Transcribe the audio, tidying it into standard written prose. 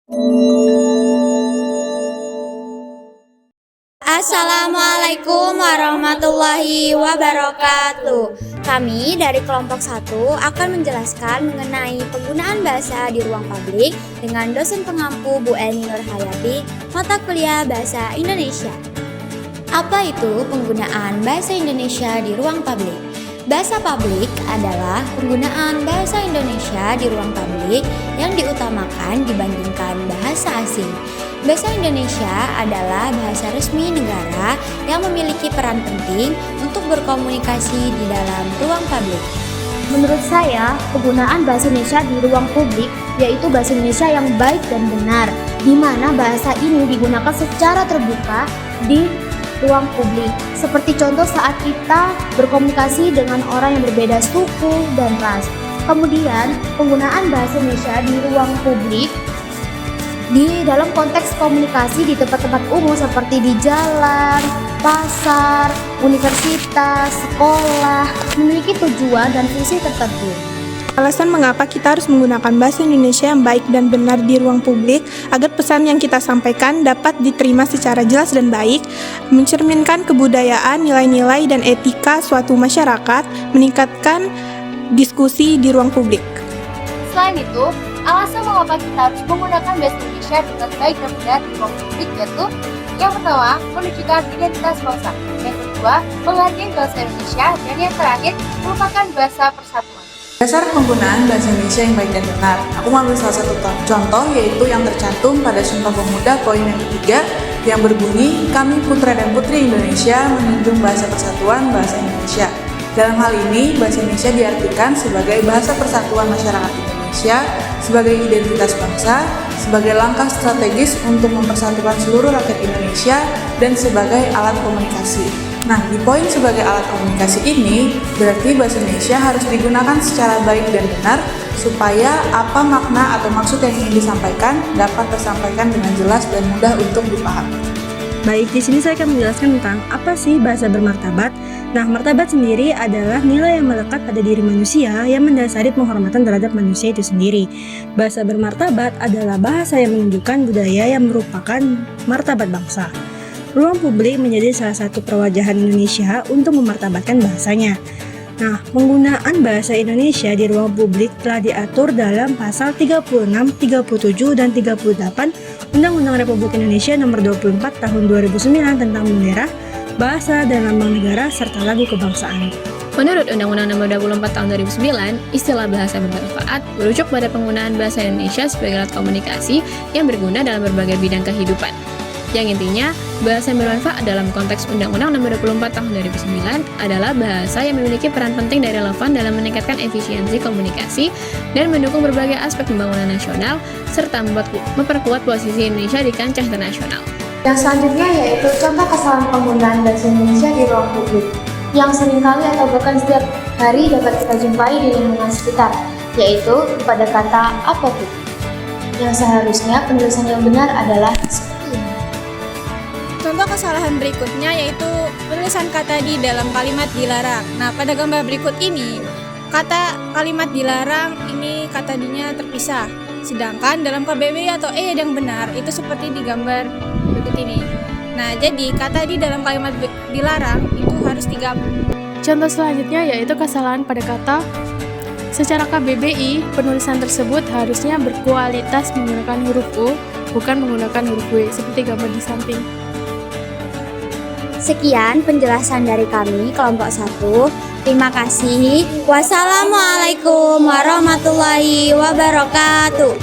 Assalamualaikum warahmatullahi wabarakatuh. Kami dari kelompok 1 akan menjelaskan mengenai penggunaan bahasa di ruang publik dengan dosen pengampu Bu Eni Nurhayati, mata kuliah Bahasa Indonesia. Apa itu penggunaan bahasa Indonesia di ruang publik? Bahasa publik adalah penggunaan bahasa Indonesia di ruang publik yang diutamakan dibandingkan bahasa asing. Bahasa Indonesia adalah bahasa resmi negara yang memiliki peran penting untuk berkomunikasi di dalam ruang publik. Menurut saya, penggunaan bahasa Indonesia di ruang publik yaitu bahasa Indonesia yang baik dan benar, di mana bahasa ini digunakan secara terbuka di ruang publik. Seperti contoh saat kita berkomunikasi dengan orang yang berbeda suku dan ras. Kemudian, penggunaan bahasa Indonesia di ruang publik di dalam konteks komunikasi di tempat-tempat umum seperti di jalan, pasar, universitas, sekolah memiliki tujuan dan fungsi tertentu. Alasan mengapa kita harus menggunakan bahasa Indonesia yang baik dan benar di ruang publik agar pesan yang kita sampaikan dapat diterima secara jelas dan baik, mencerminkan kebudayaan, nilai-nilai, dan etika suatu masyarakat, meningkatkan diskusi di ruang publik. Selain itu, alasan mengapa kita harus menggunakan bahasa Indonesia dengan baik dan benar di ruang publik yaitu yang pertama, menunjukkan identitas bangsa, yang kedua, menghargai bahasa Indonesia, dan yang terakhir, merupakan bahasa persatuan. Dasar penggunaan bahasa Indonesia yang baik dan benar. Aku mengambil salah satu contoh yaitu yang tercantum pada Sumpah Pemuda poin yang ketiga yang berbunyi, kami putra dan putri Indonesia menjunjung bahasa persatuan bahasa Indonesia. Dalam hal ini, bahasa Indonesia diartikan sebagai bahasa persatuan masyarakat Indonesia, sebagai identitas bangsa, sebagai langkah strategis untuk mempersatukan seluruh rakyat Indonesia, dan sebagai alat komunikasi. Nah, di poin sebagai alat komunikasi ini, berarti bahasa Indonesia harus digunakan secara baik dan benar supaya apa makna atau maksud yang ingin disampaikan dapat tersampaikan dengan jelas dan mudah untuk dipahami. Baik, di sini saya akan menjelaskan tentang apa sih bahasa bermartabat. Nah, martabat sendiri adalah nilai yang melekat pada diri manusia yang mendasari penghormatan terhadap manusia itu sendiri. Bahasa bermartabat adalah bahasa yang menunjukkan budaya yang merupakan martabat bangsa. Ruang publik menjadi salah satu perwajahan Indonesia untuk memartabatkan bahasanya. Nah, penggunaan bahasa Indonesia di ruang publik telah diatur dalam pasal 36, 37, dan 38 Undang-Undang Republik Indonesia Nomor 24 Tahun 2009 tentang bendera, bahasa dan lambang negara serta lagu kebangsaan. Menurut Undang-Undang Nomor 24 Tahun 2009, istilah bahasa bermanfaat merujuk pada penggunaan bahasa Indonesia sebagai alat komunikasi yang berguna dalam berbagai bidang kehidupan. Yang intinya, bahasa yang bermanfaat dalam konteks Undang-Undang Nomor 24 Tahun 2009 adalah bahasa yang memiliki peran penting dan relevan dalam meningkatkan efisiensi komunikasi dan mendukung berbagai aspek pembangunan nasional serta memperkuat posisi Indonesia di kancah internasional. Yang selanjutnya yaitu contoh kesalahan penggunaan bahasa Indonesia di ruang publik yang seringkali atau bahkan setiap hari dapat kita jumpai di lingkungan sekitar, yaitu pada kata apapun. Yang seharusnya penulisan yang benar adalah seperti ini. Contoh kesalahan berikutnya yaitu penulisan kata di dalam kalimat dilarang. Nah, pada gambar berikut ini, kata kalimat dilarang ini kata D-nya terpisah. Sedangkan dalam KBBI atau yang benar itu seperti di gambar berikut ini. Nah, jadi kata di dalam kalimat dilarang itu harus digabung. Contoh selanjutnya yaitu kesalahan pada kata. Secara KBBI, penulisan tersebut harusnya berkualitas menggunakan huruf U, bukan menggunakan huruf W, seperti gambar di samping. Sekian penjelasan dari kami kelompok 1. Terima kasih. Wassalamualaikum warahmatullahi wabarakatuh.